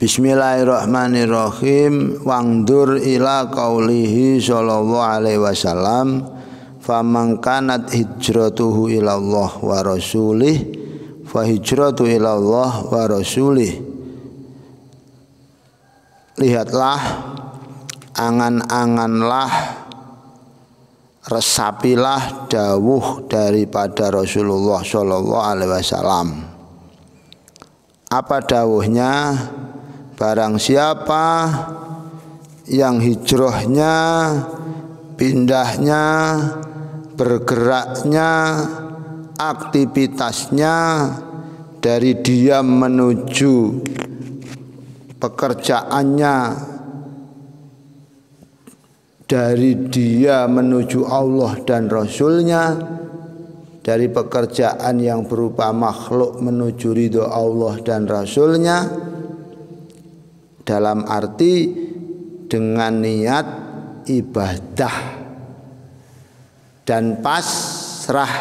Bismillahirrahmanirrahim. Wangdur ila qaulihi sallallahu alaihi wasallam, faman kanat hijratuhu ila Allah wa rasulih fa hijratu ila Allah wa rasulih. Lihatlah, angan-anganlah, resapilah dawuh daripada Rasulullah sallallahu alaihi wasallam. Apa dawuhnya? Barang siapa yang hijrahnya, pindahnya, bergeraknya, aktivitasnya dari diam menuju pekerjaannya, dari dia menuju Allah dan Rasulnya, dari pekerjaan yang berupa makhluk menuju ridho Allah dan Rasulnya, dalam arti dengan niat ibadah dan pasrah.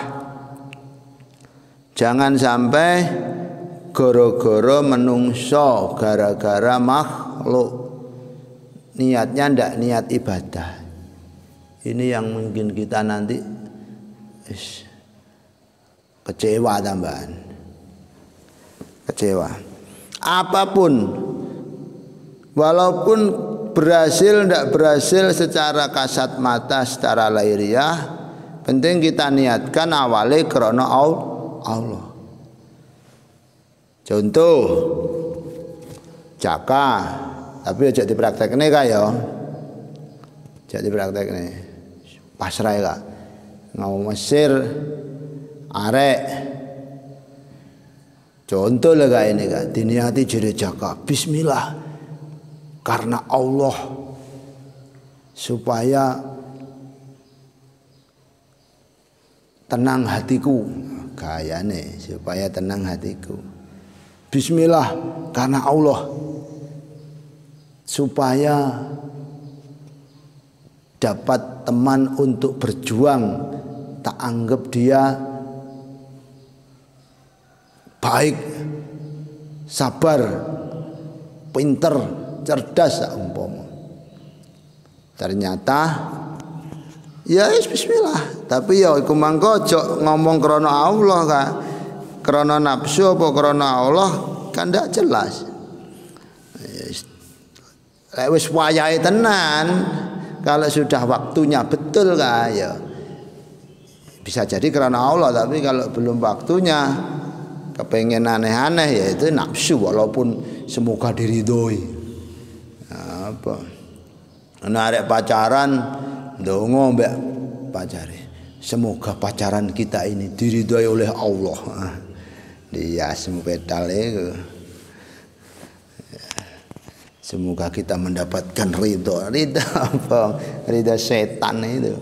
Jangan sampai goro-goro menungso, gara-gara makhluk, niatnya ndak niat ibadah. Ini yang mungkin kita nanti kecewa tambahan. Kecewa. Apapun, walaupun berhasil ndak berhasil secara kasat mata, secara lahiriah, penting kita niatkan awalnya karena Allah. Contoh, Jaka, tapi aja dipraktekne kaya. Aja dipraktekne. Pasrah ya, ngau Mesir arek. Contoh lah kayak ini kan, diniati jadi Jaka, bismillah, karena Allah, supaya tenang hatiku, kayane supaya tenang hatiku. Bismillah karena Allah, supaya dapat teman untuk berjuang, tak anggap dia baik, sabar, pinter, cerdas umpama. Ternyata ya bismillah, tapi ya iku mangko aja ngomong krana Allah kan. Krana nafsu apa krana Allah kan ndak jelas. Lek wis wayahe tenan, kalau sudah waktunya betul kan ya bisa jadi krana Allah, tapi kalau belum waktunya kepengen aneh-aneh ya itu nafsu, walaupun semoga diridhoi. Apa arek pacaran ndonga mbek pacare, semoga pacaran kita ini diridhoi oleh Allah. Dia pedal itu, semoga kita mendapatkan ridho apa? Ridho setan itu.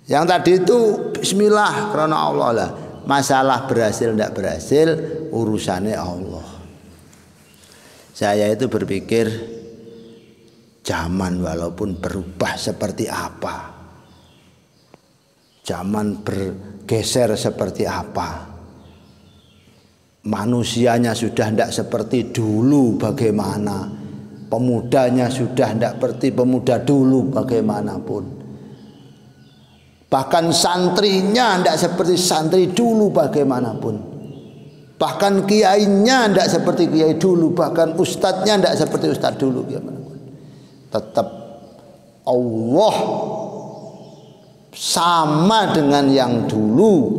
Yang tadi itu bismillah karena Allah lah. Masalah berhasil tidak berhasil urusannya Allah. Saya itu berpikir zaman walaupun berubah seperti apa, zaman bergeser seperti apa, manusianya sudah tidak seperti dulu bagaimana, pemudanya sudah tidak seperti pemuda dulu bagaimanapun, bahkan santrinya tidak seperti santri dulu bagaimanapun, bahkan kiainya tidak seperti kiai dulu, bahkan ustadznya tidak seperti ustadz dulu bagaimanapun. Tetap Allah sama dengan yang dulu,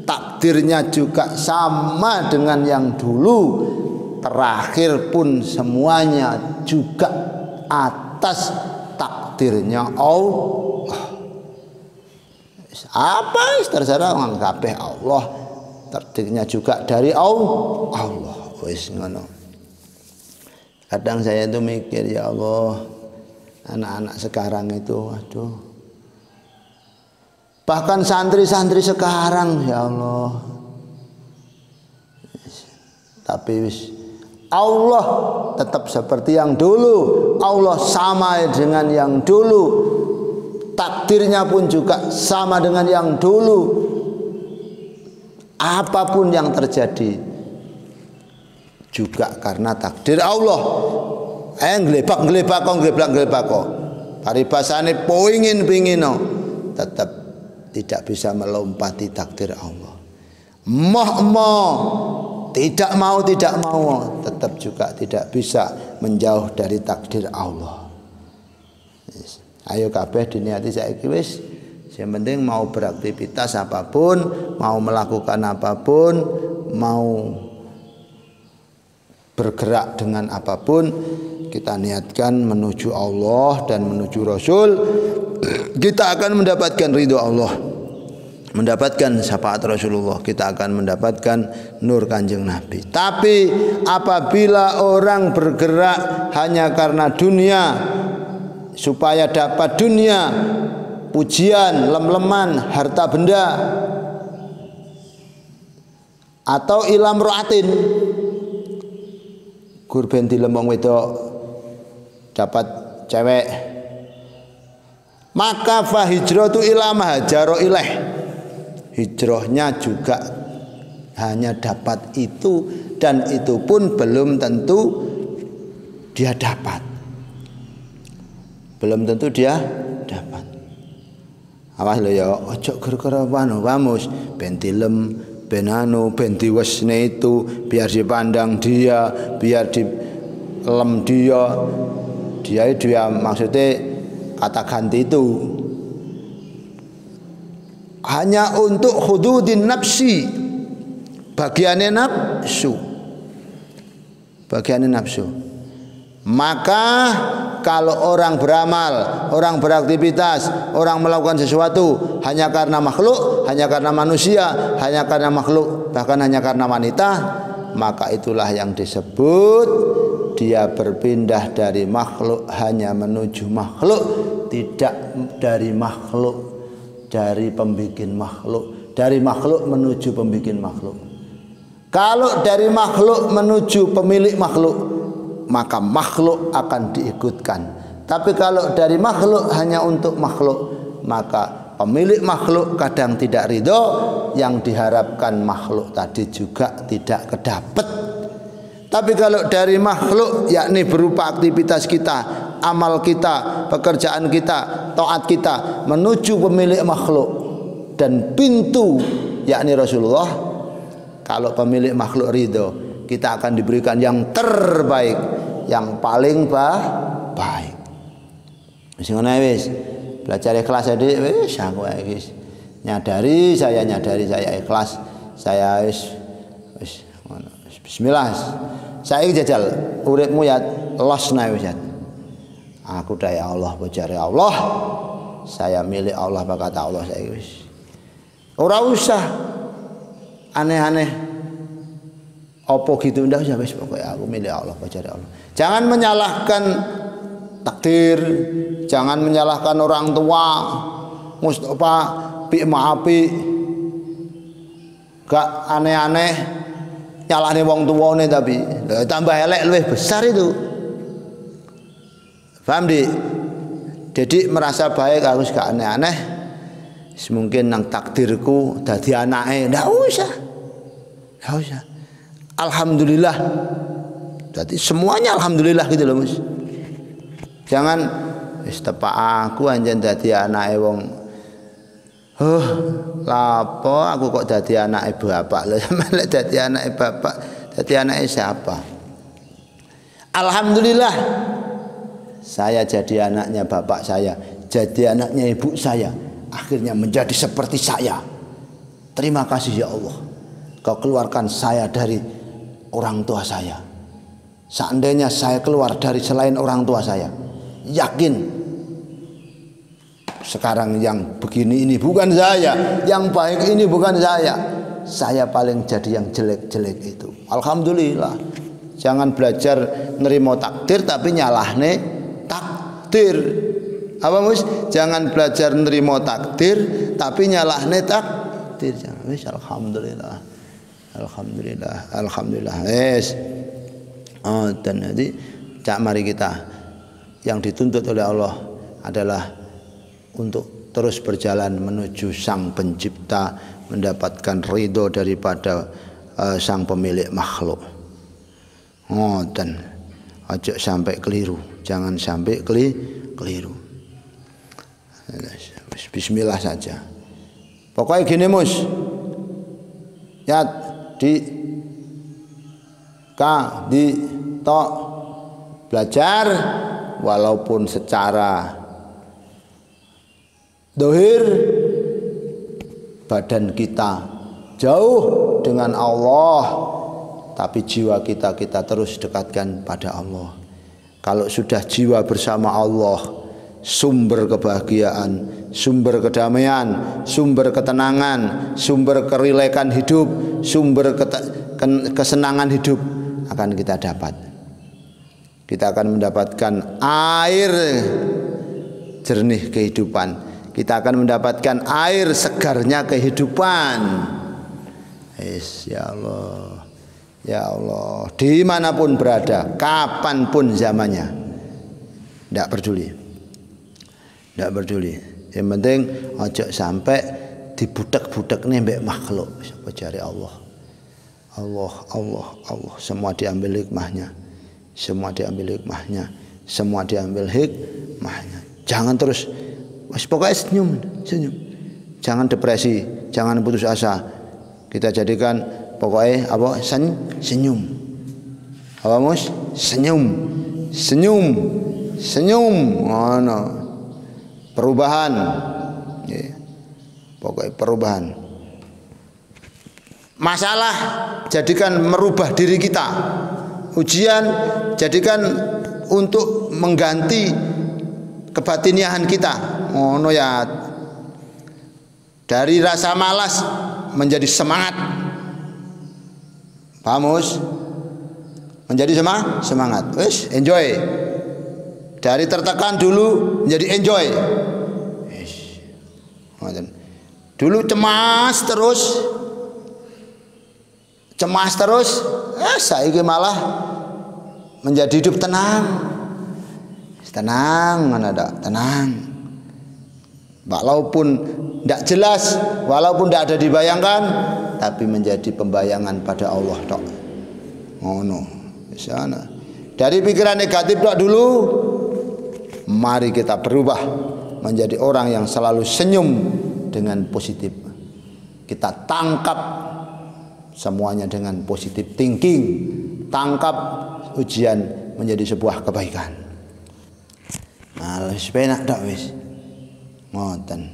takdirnya juga sama dengan yang dulu, terakhir pun semuanya juga atas takdirnya Allah. Apa terserah orang kabeh Allah, takdirnya juga dari Allah. Wis ngono. Kadang saya itu mikir, ya Allah, anak-anak sekarang itu aduh, bahkan santri-santri sekarang ya Allah, tapi Allah tetap seperti yang dulu, Allah sama dengan yang dulu, takdirnya pun juga sama dengan yang dulu. Apapun yang terjadi, juga karena takdir Allah. Nglebak-nglebak kok. Paribasane pingin-pingino tetap tidak bisa melompati takdir Allah. Tidak mau tetap juga tidak bisa menjauh dari takdir Allah. Ayo kabeh diniati saiki wis. Yang penting mau beraktivitas apapun, mau melakukan apapun, mau bergerak dengan apapun, kita niatkan menuju Allah dan menuju Rasul, kita akan mendapatkan ridho Allah, mendapatkan syafaat Rasulullah, kita akan mendapatkan nur Kanjeng Nabi. Tapi apabila orang bergerak hanya karena dunia, supaya dapat dunia, pujian, lem-leman, harta benda, atau ilam ro'atin, gurben dilembong wedok dapat cewek, maka fahijratu ila mahajaro ilaih, hijrahnya juga hanya dapat itu, dan itu pun belum tentu dia dapat, belum tentu dia dapat. Awas lho ya, ojo gara-gara wamus ben dilem, ben anu, ben diwesne itu, biar dipandang dia, biar dilem dia maksudnya kata ganti itu hanya untuk hududin nafsi, bagiannya nafsu. Maka kalau orang beramal, orang beraktivitas, orang melakukan sesuatu hanya karena makhluk, hanya karena manusia, hanya karena makhluk, bahkan hanya karena wanita, maka itulah yang disebut dia berpindah dari makhluk hanya menuju makhluk, tidak dari makhluk, dari pembikin makhluk, dari makhluk menuju pembikin makhluk. Kalau dari makhluk menuju pemilik makhluk, maka makhluk akan diikutkan. Tapi kalau dari makhluk hanya untuk makhluk, maka pemilik makhluk kadang tidak ridho, yang diharapkan makhluk tadi juga tidak kedapat. Tapi kalau dari makhluk, yakni berupa aktivitas kita, amal kita, pekerjaan kita, taat kita, menuju pemilik makhluk dan pintu, yakni Rasulullah, kalau pemilik makhluk ridho, kita akan diberikan yang terbaik, yang paling baik. Wis ngono wis. Belajar ikhlas adik wis aku wis nyadari saya ikhlas, saya wis ngono. Bismillah. Saiki jajal uripmu ya losna wis ya. Aku daya Allah bojare Allah. Saya milik Allah, kata Allah saiki wis. Ora usah aneh-aneh. Apa gitu ndak usah wis, pokoknya aku milik Allah, bojare Allah. Jangan menyalahkan takdir, jangan menyalahkan orang tua. Mustafa bi maapi gak aneh-aneh nyalahne wong tuwane, tapi tambah elek luwih besar itu. Paham Dik? Jadi merasa baik harus gak aneh-aneh. Mungkin nang takdirku dadi anake, ndak usah. Alhamdulillah. Jadi semuanya alhamdulillah gitu loh, Mas. Jangan wis tepak aku anjen dadi anake wong. Lapo aku kok dadi anake bapak lho. Malah dadi anake bapak, dadi anake siapa? Alhamdulillah. Saya jadi anaknya bapak saya, jadi anaknya ibu saya, akhirnya menjadi seperti saya. Terima kasih ya Allah. Kau keluarkan saya dari orang tua saya. Seandainya saya keluar dari selain orang tua saya, yakin sekarang yang begini ini bukan saya, yang baik ini bukan saya. Saya paling jadi yang jelek-jelek itu. Alhamdulillah. Jangan belajar nerima takdir tapi nyalahne takdir. Apa Mus? Jangan belajar nerima takdir tapi nyalahne takdir. Wis alhamdulillah. Alhamdulillah. Yes. Dan nanti cak mari kita yang dituntut oleh Allah adalah untuk terus berjalan menuju Sang Pencipta, mendapatkan ridho daripada Sang Pemilik makhluk. Ngoten. Aja sampai keliru, jangan sampai keliru. Bismillah saja. Pokoknya gini Mus. Ya di tok belajar walaupun secara dohir badan kita jauh dengan Allah, tapi jiwa kita terus dekatkan pada Allah. Kalau sudah jiwa bersama Allah, sumber kebahagiaan, sumber kedamaian, sumber ketenangan, sumber kerilekan hidup, sumber kesenangan hidup akan kita dapat. Kita akan mendapatkan air jernih kehidupan. Kita akan mendapatkan air segarnya kehidupan. Ya Allah, ya Allah, dimanapun berada, kapanpun zamannya, tidak peduli, tidak peduli. Yang penting ojo sampai dibudak-budak nih mbek makhluk. Siapa cari Allah, Allah, Allah, Allah. Semua diambil hikmahnya, semua diambil hikmahnya, semua diambil hikmahnya. Jangan terus, pokoknya senyum, senyum. Jangan depresi, jangan putus asa. Kita jadikan pokoknya apa? Senyum. Apa Mus? Senyum. Senyum. Senyum. Oh, no. Perubahan. Yeah. Pokoknya perubahan. Masalah jadikan merubah diri kita. Ujian jadikan untuk mengganti kebatiniahan kita. Oh, no ya. Dari rasa malas menjadi semangat. Paham Mus? Menjadi semangat. Wis, enjoy. Dari tertekan dulu menjadi enjoy. Wis. Dulu cemas terus. Saiki malah menjadi hidup tenang. Tenang, mana ada? Tenang. Walaupun tidak jelas, walaupun tidak ada dibayangkan, tapi menjadi pembayangan pada Allah tok. Oh no, sana. Dari pikiran negatif tok dulu, mari kita berubah menjadi orang yang selalu senyum dengan positif. Kita tangkap semuanya dengan positif thinking, tangkap ujian menjadi sebuah kebaikan. Nah, wis penak tok wis. Ngoten.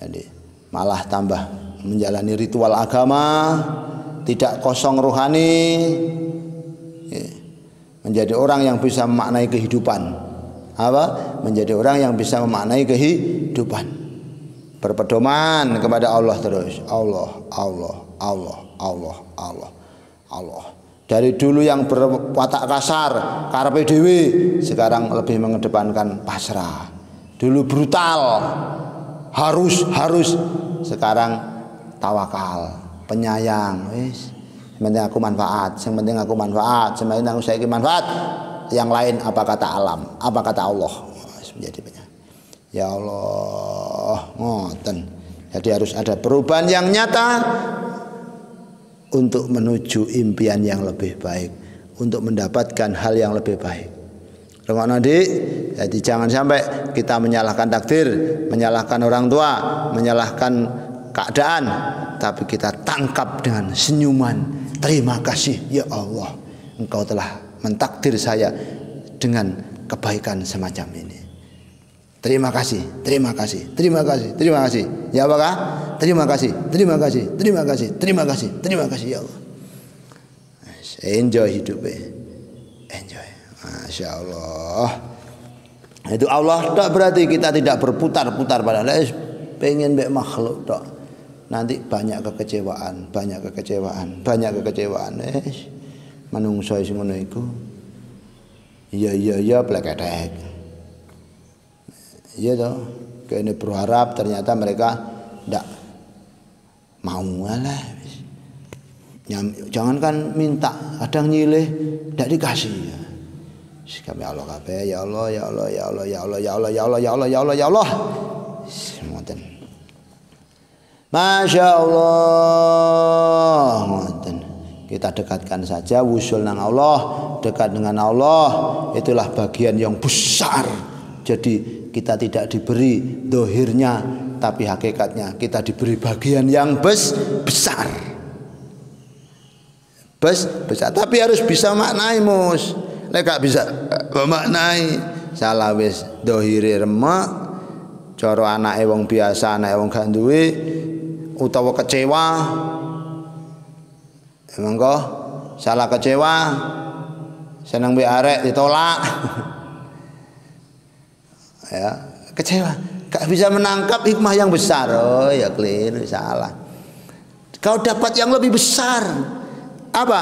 Jadi malah tambah menjalani ritual agama, tidak kosong rohani, menjadi orang yang bisa memaknai kehidupan. Apa? Menjadi orang yang bisa memaknai kehidupan. Berpedoman kepada Allah terus. Allah, Allah, Allah, Allah, Allah, Allah. Dari dulu yang berwatak kasar, karepe dhewe, sekarang lebih mengedepankan pasrah. Dulu brutal, harus, sekarang tawakal, penyayang. Wis, penting aku manfaat, yang penting aku manfaat, yang penting aku saiki manfaat. Yang lain apa kata alam, apa kata Allah. Menjadi penyayang. Ya Allah, ngoten. Jadi harus ada perubahan yang nyata untuk menuju impian yang lebih baik, untuk mendapatkan hal yang lebih baik. Jadi jangan sampai kita menyalahkan takdir, menyalahkan orang tua, menyalahkan keadaan, tapi kita tangkap dengan senyuman. Terima kasih ya Allah, Engkau telah mentakdir saya dengan kebaikan semacam ini. Terima kasih, terima kasih, terima kasih, terima kasih. Ya apakah? Terima kasih, terima kasih, terima kasih, terima kasih, terima kasih ya Allah. Enjoy hidupnya, enjoy. Masya Allah. Itu Allah tak berarti kita tidak berputar-putar pada pengen mbek makhluk tak. Nanti banyak kekecewaan, banyak kekecewaan, banyak kekecewaan. Manungsa sing ngono iku. Iya pleketek. Iya toh. Kene berharap ternyata mereka ndak mau lah. Jangankan minta, kadang nyilih ndak dikasih. Kami Allah kabeh, ya Allah, ya Allah, ya Allah, ya Allah, ya Allah, ya Allah, ya Allah, ya Allah, ya Allah. Ngoten. Masya Allah, ngoten. kita dekatkan saja, wusul nang Allah, dekat dengan Allah, itulah bagian yang besar. Jadi kita tidak diberi dohirnya, tapi hakikatnya kita diberi bagian yang besar. Besar, tapi harus bisa maknai mus. Lek gak bisa memaknai, salah wis dohire remek, cara anake wong biasa, anake wong gak duwe utawa kecewa. Monggo salah kecewa, seneng mbek arek ditolak. Ya, kecewa, gak bisa menangkap hikmah yang besar. Oh ya keliru, salah. Kau dapat yang lebih besar. Apa?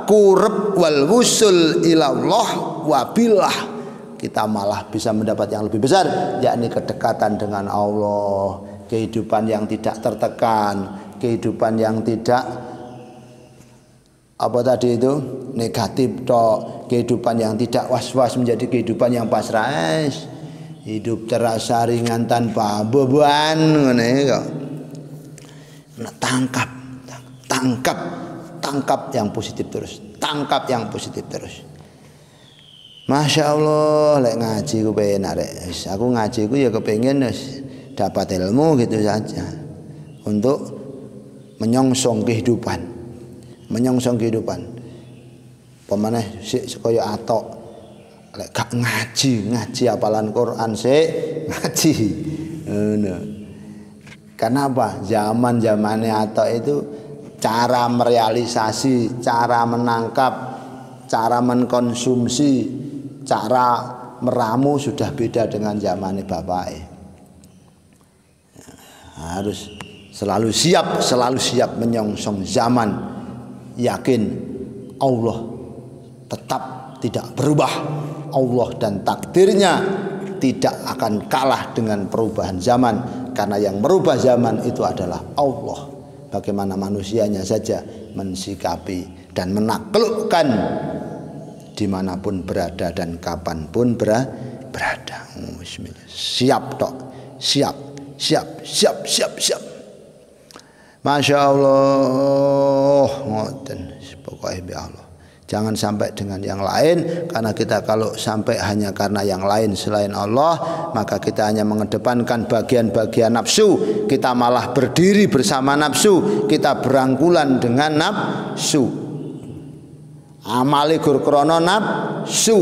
Qurb wal wusul ilallah wabillah. Kita malah bisa mendapat yang lebih besar, yakni kedekatan dengan Allah, kehidupan yang tidak tertekan, kehidupan yang tidak apa tadi itu negatif tok, kehidupan yang tidak was-was menjadi kehidupan yang pasrah. Hidup terasa ringan tanpa beban ngene kok. Nah, tangkap yang positif terus, tangkap yang positif terus. Masya Allah, lek ngaji ku pengen arek. Aku ngaji ku ya kepengen dapat ilmu gitu saja, untuk menyongsong kehidupan. Menyongsong kehidupan. Pemaneh sik kaya atok lek gak ngaji hafalan Quran sik ngaji. Ngono. Karena apa? Zaman-zamane atok itu cara merealisasi, cara menangkap, cara mengkonsumsi, cara meramu sudah beda dengan zamane bapake. Harus selalu siap menyongsong zaman. Yakin Allah tetap tidak berubah. Allah dan takdirnya tidak akan kalah dengan perubahan zaman, karena yang merubah zaman itu adalah Allah. Bagaimana manusianya saja mensikapi dan menaklukkan dimanapun berada dan kapanpun berada. Bismillah. Siap tok, siap. Masya Allah, ngoten pokoknya bi Allah. Jangan sampai dengan yang lain, karena kita kalau sampai hanya karena yang lain selain Allah, maka kita hanya mengedepankan bagian-bagian nafsu. Kita malah berdiri bersama nafsu, kita berangkulan dengan nafsu. Amali gur krana nafsu.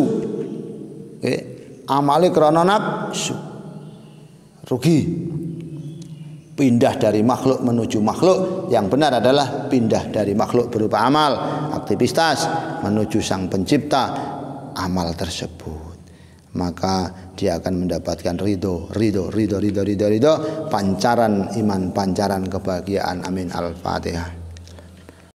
Amali krana nafsu. Rugi. Pindah dari makhluk menuju makhluk. Yang benar adalah pindah dari makhluk berupa amal, aktivitas, menuju sang pencipta amal tersebut. Maka dia akan mendapatkan ridho, pancaran iman, pancaran kebahagiaan. Amin. Al-Fatihah.